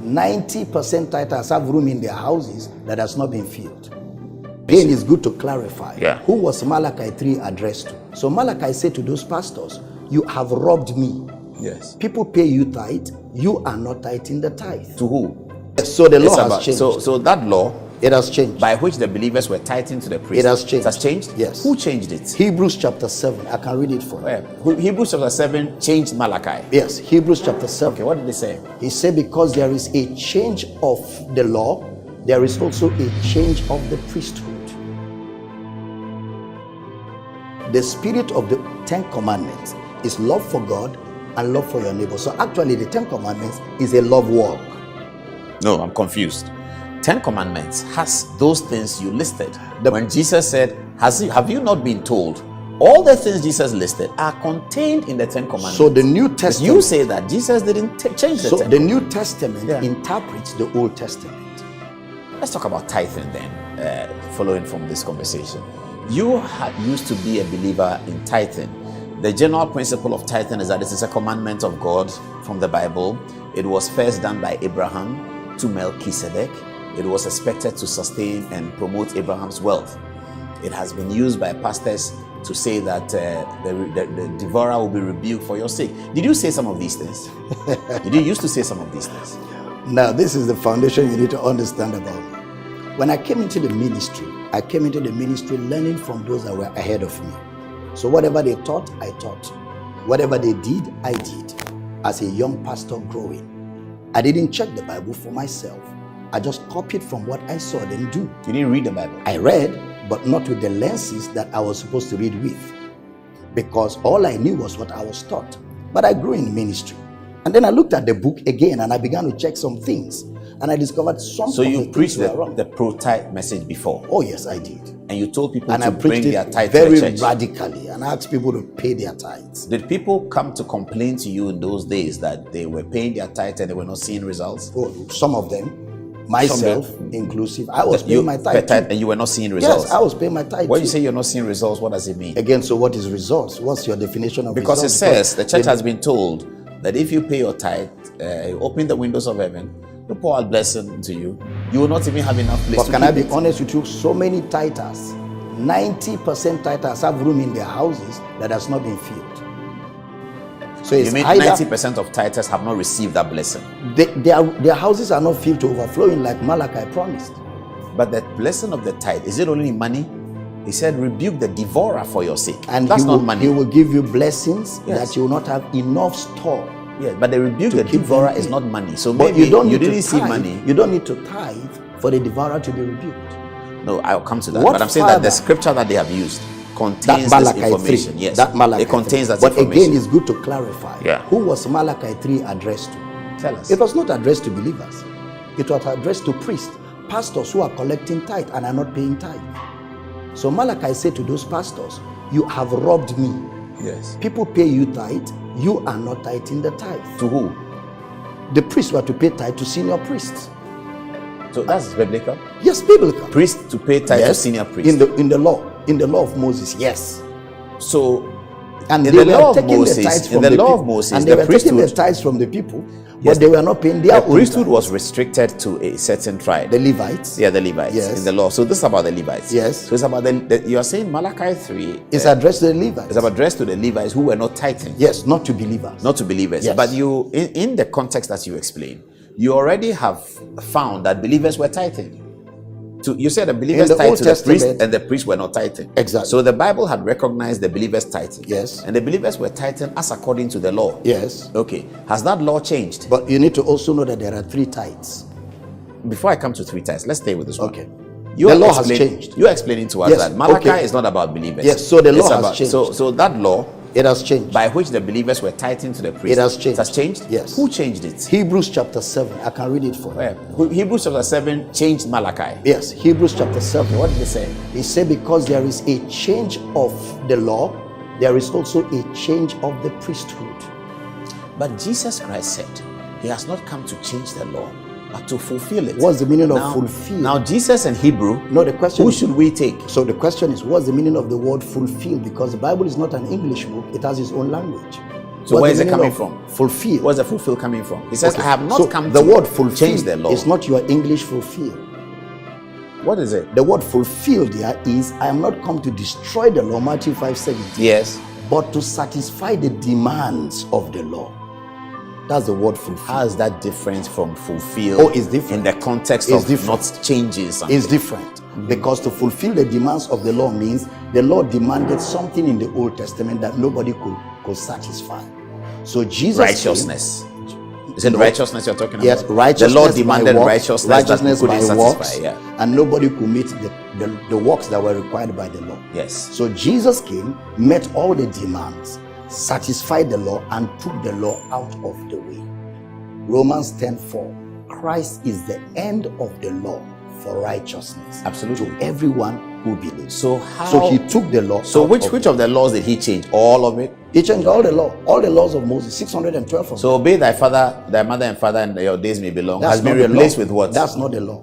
90% titles have room in their houses that has not been filled. Again, it's good to clarify who was Malachi 3 addressed to. So Malachi said to those pastors, you have robbed me. Yes. People pay you tithe, you are not tithing the tithe. To who? So the law has changed. So that law, it has changed. By which the believers were tithing to the priest. It has changed. It has changed? Yes. Who changed it? Hebrews chapter 7. I can read it for you. Hebrews chapter 7 changed Malachi. Yes, Hebrews chapter 7. Okay, what did they say? He said, because there is a change of the law, there is also a change of the priesthood. The spirit of the 10 commandments is love for God and love for your neighbor. So actually the 10 commandments is a love walk. No, I'm confused. 10 commandments has those things you listed. When Jesus said, have you not been told? All the things Jesus listed are contained in the 10 commandments. So the New Testament. You say that Jesus didn't change the 10 So the New Testament interprets the Old Testament. Let's talk about tithing then, following from this conversation. You used to be a believer in tithing. The general principle of tithing is that it is a commandment of God from the Bible. It was first done by Abraham to Melchizedek. It was expected to sustain and promote Abraham's wealth. It has been used by pastors to say that the devourer will be rebuked for your sake. Did you say some of these things? Did you used to say some of these things? Now, this is the foundation you need to understand about me. When I came into the ministry, learning from those that were ahead of me. So whatever they taught, I taught. Whatever they did, I did. As a young pastor growing, I didn't check the Bible for myself. I just copied from what I saw them do. You didn't read the Bible? I read, but not with the lenses that I was supposed to read with. Because all I knew was what I was taught. But I grew in ministry. And then I looked at the book again and I began to check some things. And I discovered some. So you preached the pro-tithe message before? Oh yes, I did. And you told people and to I bring their tithe to the very church? Radically, and I asked people to pay their tithes. Did people come to complain to you in those days that they were paying their tithe and they were not seeing results? Oh, some of them, myself inclusive, I was paying my tithe. And you were not seeing results? Yes, I was paying my tithe. When you say you're not seeing results, what does it mean? Again, so what is results? What's your definition of because results? Because it says the church has been told that if you pay your tithe, you open the windows of heaven, you pour out blessing to you, you will not even have enough place but to can keep I be it. honest with you? So many tithers, 90% tithers have room in their houses that has not been filled. So you mean 90% of tithers have not received that blessing? Their houses are not filled to overflowing like Malachi promised. But the blessing of the tithe, is it only money? He said, rebuke the devourer for your sake. And that's not money. He will give you blessings that you will not have enough store. Yes, but the rebuke the devourer is not money. So but maybe you didn't see money. You don't need to tithe for the devourer to be rebuked. No, I'll come to that. But I'm saying that the scripture that they have used contains this information. 3, yes, that Malachi it contains 3. that but information. But again, it's good to clarify. Who was Malachi 3 addressed to? Tell us. It was not addressed to believers. It was addressed to priests, pastors who are collecting tithe and are not paying tithe. So Malachi said to those pastors, you have robbed me. Yes. People pay you tithe, you are not tithing the tithe. To who? The priests were to pay tithe to senior priests. So that's biblical? Yes, biblical. Priests to pay tithe to senior priests. In the law of Moses, yes. So and in they the were law of taking Moses, the tithes from in the the law people, of Moses, and they the were taking the priesthood, tithes from the people, but they were not paying their own. The priesthood tithes. was restricted to a certain tribe. The Levites. Yeah, the Levites. Yes. In the law. So this is about the Levites. Yes. So it's about you are saying Malachi 3. It's addressed to the Levites. It's addressed to the Levites who were not tithing. Yes, not to believers. Not to believers. Yes. But you, in the context that you explain, you already have found that believers were tithing. You said the believers tithed to the priest and the priests were not tithing. Exactly. So the Bible had recognized the believers tithing. Yes. And the believers were tithing as according to the law. Yes. Okay. Has that law changed? But you need to also know that there are 3 tithes. Before I come to 3 tithes, let's stay with this one. Okay. The law has changed. You are explaining to us that Malachi is not about believers. Yes, so the law has changed. So that law, it has changed. By which the believers were tithing to the priest. It has changed. It has changed? Yes. Who changed it? Hebrews chapter 7. I can read it for you. Hebrews chapter 7 changed Malachi. Yes, Hebrews chapter 7. What did they say? He said, because there is a change of the law, there is also a change of the priesthood. But Jesus Christ said, he has not come to change the law, but to fulfill it. What's the meaning of fulfill? Now Jesus and Hebrew, no, the question who is, should we take? So the question is, what's the meaning of the word fulfill? Because the Bible is not an English book, it has its own language. So where is it coming from? Fulfill. Where's the fulfill coming from? He says, Okay. I have not So come the to word fulfill change the law. It's not your English fulfill. What is it? The word fulfill there is, I am not come to destroy the law, Matthew 5:17. Yes. But to satisfy the demands of the law. That's the word fulfill. How is that different from fulfill? Oh, it's different. In the context It's of different. not changing something. It's different. Because to fulfill the demands of the law means the law demanded something in the Old Testament that nobody could satisfy. So Jesus righteousness. Is it No. righteousness you're talking Yes, about? righteousness. The law demanded by works, righteousness righteousness that by couldn't works, satisfy. Yeah. and nobody could meet the works that were required by the law. Yes. So Jesus came, met all the demands, satisfied the law, and took the law out of the way. Romans 10:4. Christ is the end of the law for righteousness. Absolutely. To everyone who believes. So how? So he took the law. So out which of the laws did he change? All of it? He changed all the laws of Moses, 612 of them. So obey thy father, thy mother and father, and your days may be long. That's Has been not the replaced law. with what? That's not the law.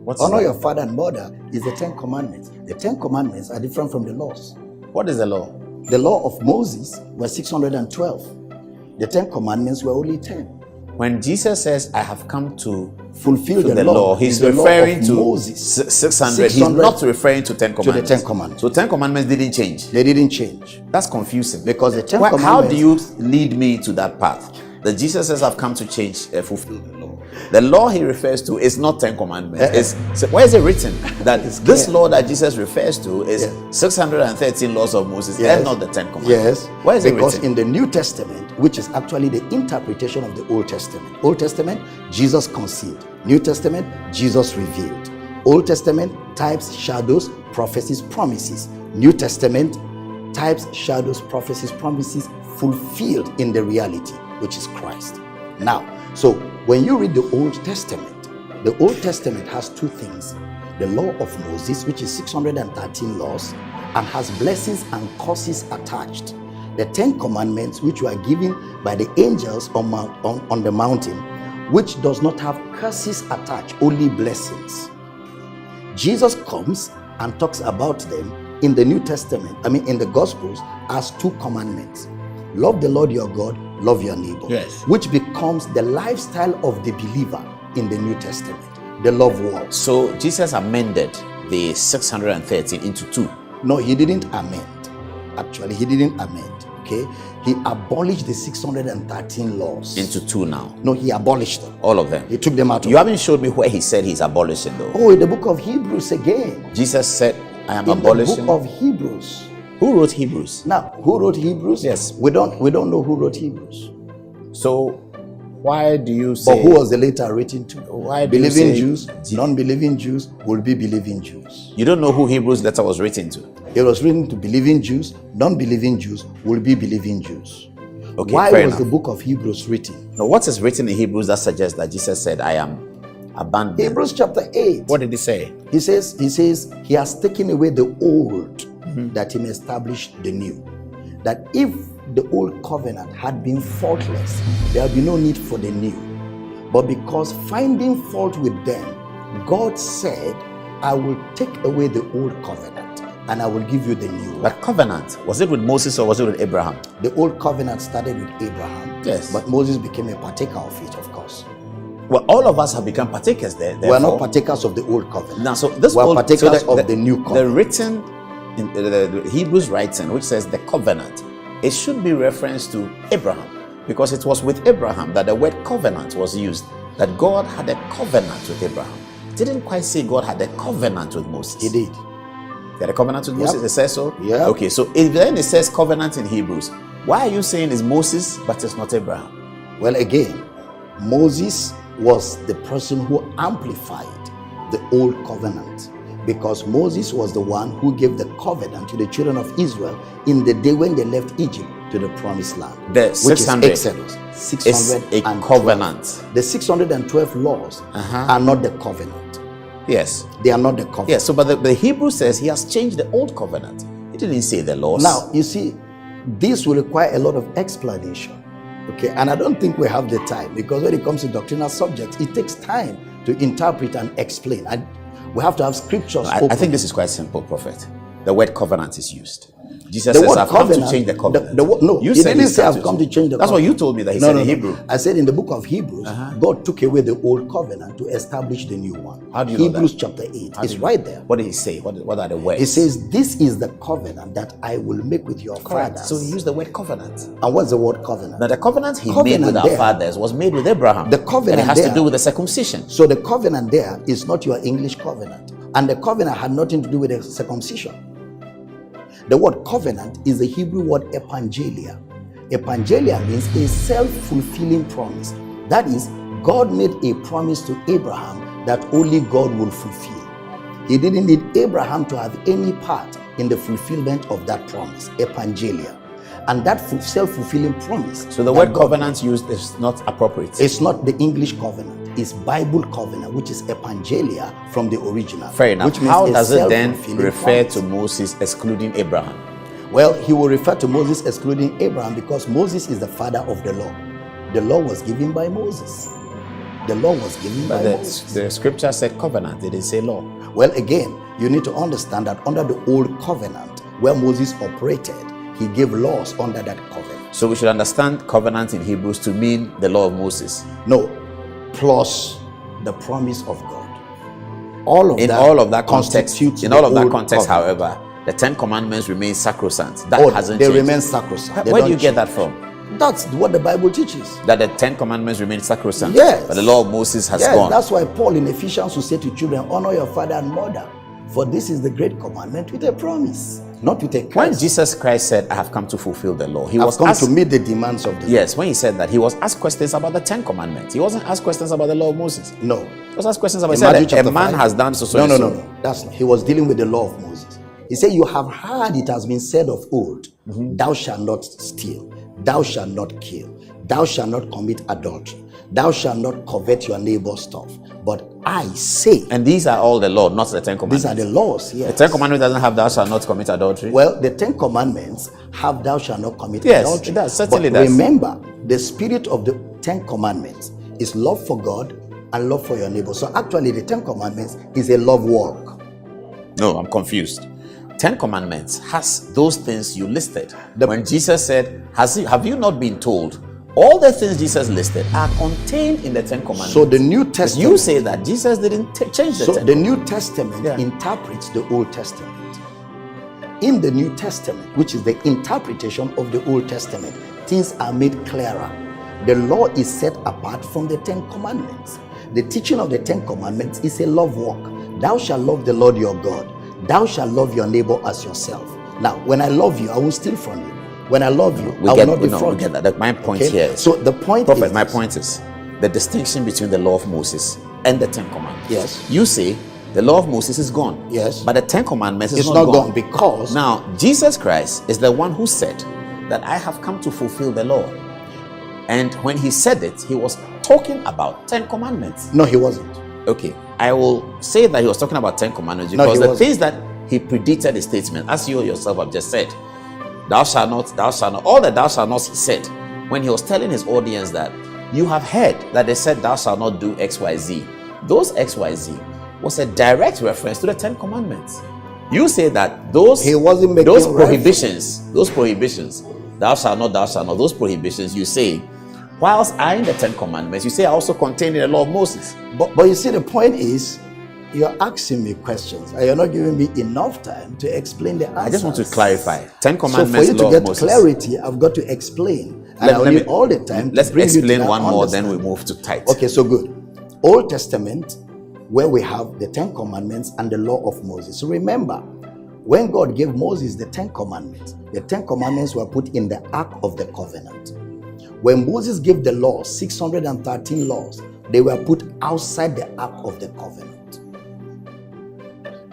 What's Honor that? your father and mother is the 10 commandments. The 10 commandments are different from the laws. What is the law? The law of Moses was 612. The 10 commandments were only 10. When Jesus says, I have come to Fulfill the the law, law. he's is the law referring of to Moses. 600. He's not referring to 10 commandments. 10 commandments. So 10 commandments didn't change. They didn't change. That's confusing. Because the 10 How commandments. do you lead me to that path? That Jesus says, I've come to change, fulfill the law. The law he refers to is not 10 commandments. So where is it written that this law that Jesus refers to is 613 laws of Moses and not the 10 commandments? Yes. Where is it because written? in the New Testament, which is actually the interpretation of the Old Testament. Old Testament, Jesus concealed. New Testament, Jesus revealed. Old Testament, types, shadows, prophecies, promises. New Testament, types, shadows, prophecies, promises fulfilled in the reality, which is Christ. Now, so when you read the Old Testament has two things. The law of Moses, which is 613 laws, and has blessings and curses attached. The 10 commandments, which were given by the angels on the mountain, which does not have curses attached, only blessings. Jesus comes and talks about them in the New Testament, in the Gospels, as 2 commandments. Love the Lord your God, love your neighbor. Yes. Which becomes the lifestyle of the believer in the New Testament. The love walk. So Jesus amended the 613 into 2. No, he didn't amend. Actually, he didn't amend. Okay? He abolished the 613 laws. Into 2 now. No, he abolished them. All of them. He took them out. You haven't showed me where he said he's abolishing though. Oh, in the book of Hebrews again. Jesus said, I am In abolishing. the book of Hebrews. Who wrote Hebrews? Now, who wrote Hebrews? Yes. We don't know who wrote Hebrews. So why do you say? But who was the letter written to? Why do you believing say Jews, non-believing Jews will be believing Jews. You don't know who Hebrews letter was written to? It was written to believing Jews, non-believing Jews will be believing Jews. Okay, why fair was enough. the book of Hebrews written? Now, what is written in Hebrews that suggests that Jesus said, I am abandoning? Hebrews chapter 8. What did he say? He says he has taken away the old that he may establish the new. That if the old covenant had been faultless, there would be no need for the new. But because finding fault with them, God said, I will take away the old covenant and I will give you the new. But covenant, was it with Moses or was it with Abraham? The old covenant started with Abraham. Yes. But Moses became a partaker of it, of course. Well, all of us have become partakers there. We are not partakers of the old covenant. Now, so this we are old, partakers so of the new covenant. The written, in the Hebrews writing, which says the covenant, it should be reference to Abraham, because it was with Abraham that the word covenant was used, that God had a covenant with Abraham. It didn't quite say God had a covenant with Moses. He did. He had a covenant with Moses, it says so? Yeah. Okay, so if then it says covenant in Hebrews, why are you saying it's Moses but it's not Abraham? Well, again, Moses was the person who amplified the old covenant, because Moses was the one who gave the covenant to the children of Israel in the day when they left Egypt to the promised land. The which 600 is Exodus. is a covenant. The 612 laws are not the covenant. Yes. They are not the covenant. Yes, so but the Hebrew says he has changed the old covenant. He didn't say the laws. Now, you see, this will require a lot of explanation. Okay, and I don't think we have the time, because when it comes to doctrinal subjects, it takes time to interpret and explain. And we have to have scriptures. I think this is quite simple, Prophet. The word covenant is used. Jesus says, I've come to change the covenant. No, you he said didn't say I've come to change the covenant. That's what you told me that he said in Hebrew. I said in the book of Hebrews, God took away the old covenant to establish the new one. How do you know Hebrews that? chapter 8. It's right there. What did he say? What are the words? He says, this is the covenant that I will make with your fathers. So he used the word covenant. And what's the word covenant? Now the covenant he made with our fathers was made with Abraham. The covenant and it has to do with the circumcision. So the covenant there is not your English covenant. And the covenant had nothing to do with the circumcision. The word covenant is the Hebrew word epangelia. Epangelia means a self-fulfilling promise. That is, God made a promise to Abraham that only God will fulfill. He didn't need Abraham to have any part in the fulfillment of that promise, epangelia. And that self-fulfilling promise. So the word covenant used is not appropriate. It's not the English covenant. It's Bible covenant, which is epangelia from the original. Fair enough. Which means how does it then refer promise to Moses excluding Abraham? Well, he will refer to Moses excluding Abraham because Moses is the father of the law. The law was given by Moses. The law was given by Moses. The scripture said covenant, it didn't say law. Well, again, you need to understand that under the old covenant, where Moses operated, he gave laws under that covenant. So we should understand covenant in Hebrews to mean the law of Moses. No, plus the promise of God. All of that context, however, the 10 Commandments remain sacrosanct. That hasn't changed. They remain sacrosanct. Where do you get that from? That's what the Bible teaches. That the 10 Commandments remain sacrosanct. Yes. But the law of Moses has gone. That's why Paul in Ephesians will say to children, honor your father and mother. For this is the great commandment with a promise, not with a curse. When Jesus Christ said, I have come to fulfill the law, he was come to meet the demands of the law. Yes, when he said that, he was asked questions about the 10 Commandments. He wasn't asked questions about the law of Moses. No. He was asked questions about a man has done so. No. That's not. He was dealing with the law of Moses. He said, you have heard it has been said of old, thou shalt not steal, thou shalt not kill, thou shalt not commit adultery, thou shalt not covet your neighbor's stuff. But I say. And these are all the law, not the 10 Commandments. These are the laws, yes. The 10 Commandments doesn't have thou shalt not commit adultery. Well, the 10 Commandments have thou shalt not commit adultery. Yes, it does. Certainly but does. Remember, the spirit of the 10 Commandments is love for God and love for your neighbor. So actually, the 10 Commandments is a love walk. No, I'm confused. 10 Commandments has those things you listed. When Jesus said, have you not been told? All the things Jesus listed are contained in the 10 Commandments. So the New Testament. You say that Jesus didn't change the 10. So the New Testament interprets the Old Testament. In the New Testament, which is the interpretation of the Old Testament, things are made clearer. The law is set apart from the 10 Commandments. The teaching of the 10 Commandments is a love walk. Thou shalt love the Lord your God. Thou shalt love your neighbor as yourself. Now, when I love you, I won't steal from you. When I love you, I will not defraud you. My point here is, so the point Prophet, is my point is the distinction between the law of Moses and the 10 Commandments. Yes. You say the law of Moses is gone. Yes. But the 10 Commandments is not gone because now Jesus Christ is the one who said that I have come to fulfill the law. And when he said it, he was talking about 10 Commandments. No, he wasn't. Okay. I will say that he was talking about 10 Commandments because the things that he predicted the statement, as you yourself have just said, thou shalt not, all the thou shalt not, he said, when he was telling his audience that you have heard that they said thou shalt not do XYZ. Those XYZ was a direct reference to the 10 Commandments. You say that those prohibitions, thou shalt not, those prohibitions, you say, whilst I in the 10 Commandments, you say I also contained in the law of Moses. But you see, the point is, you're asking me questions and you're not giving me enough time to explain the answers. I just want to clarify. 10 Commandments, so for you to law get of Moses. Clarity, I've got to explain. And I'll need all the time let's to bring explain you to one more, then we move to tithe. Okay, so good. Old Testament, where we have the 10 Commandments and the law of Moses. So remember, when God gave Moses the 10 Commandments, the 10 Commandments were put in the Ark of the Covenant. When Moses gave the law, 613 laws, they were put outside the Ark of the Covenant.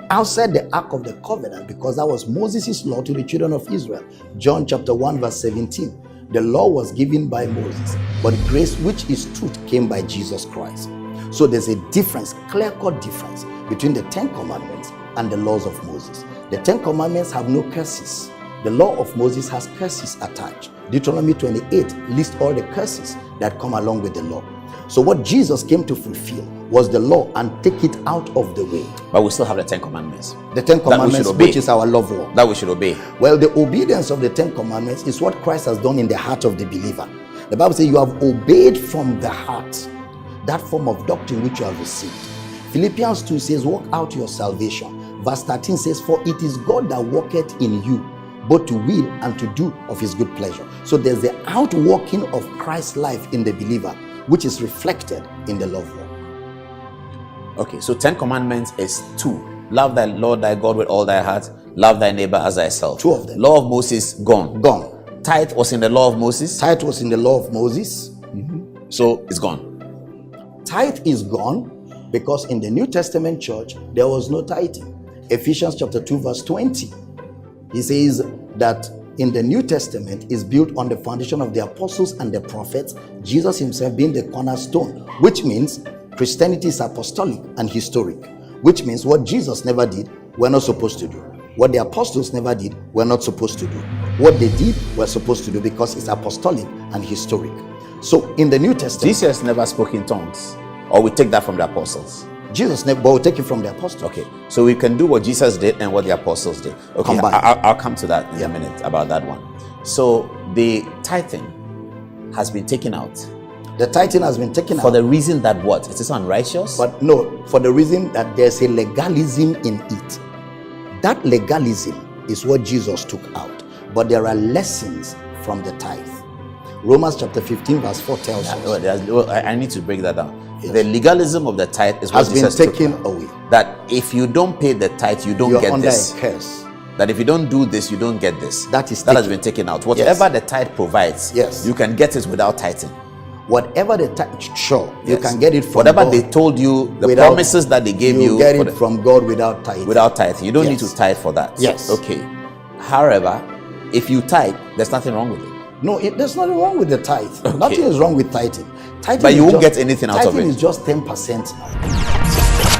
Outside the Ark of the Covenant, because that was Moses' law to the children of Israel. John chapter 1 verse 17. The law was given by Moses, but grace, which is truth, came by Jesus Christ. So there's a difference, clear-cut difference between the 10 Commandments and the laws of Moses. The 10 Commandments have no curses. The law of Moses has curses attached. Deuteronomy 28 lists all the curses that come along with the law. So what Jesus came to fulfill was the law and take it out of the way. But we still have the 10 Commandments. The 10 Commandments, which is our love law. That we should obey. Well, the obedience of the 10 Commandments is what Christ has done in the heart of the believer. The Bible says you have obeyed from the heart that form of doctrine which you have received. Philippians 2 says, work out your salvation. Verse 13 says, for it is God that worketh in you, both to will and to do of his good pleasure. So there's the outworking of Christ's life in the believer, which is reflected in the love law. Okay, so 10 Commandments is 2. Love thy Lord thy God with all thy heart. Love thy neighbor as thyself. 2 of them. Law of Moses, gone. Gone. Tithe was in the law of Moses. Tithe was in the law of Moses. So it's gone. Tithe is gone because in the New Testament church, there was no tithing. Ephesians chapter 2 verse 20. He says that in the New Testament is built on the foundation of the apostles and the prophets, Jesus himself being the cornerstone, which means Christianity is apostolic and historic, which means what Jesus never did, we're not supposed to do. What the apostles never did, we're not supposed to do. What they did, we're supposed to do because it's apostolic and historic. So in the New Testament, Jesus never spoke in tongues, or we take that from the apostles. Jesus never, but we'll take it from the apostles. Okay, so we can do what Jesus did and what the apostles did. Okay, I'll come to that in a minute about that one. So the tithing has been taken out. The tithing has been taken out. For the reason that what? It is unrighteous? But no, for the reason that there's a legalism in it. That legalism is what Jesus took out. But there are lessons from the tithe. Romans chapter 15 verse 4 tells us. I need to break that down. Yes. The legalism of the tithe is what has Jesus been taken took away. That if you don't pay the tithe, you don't You're get under this. a curse. That if you don't do this, you don't get this. That has been taken out. Whatever the tithe provides, yes, you can get it without tithing. Whatever the tithe, sure, yes, you can get it from whatever God. they told you, the without, promises that they gave you, get it from God without tithing. Without tithing, you don't need to tithe for that. Yes. Okay. However, if you tithe, there's nothing wrong with it. No, there's nothing wrong with the tithe. Okay. Nothing is wrong with tithing. But you won't get anything out of it. Tithing is just 10% now.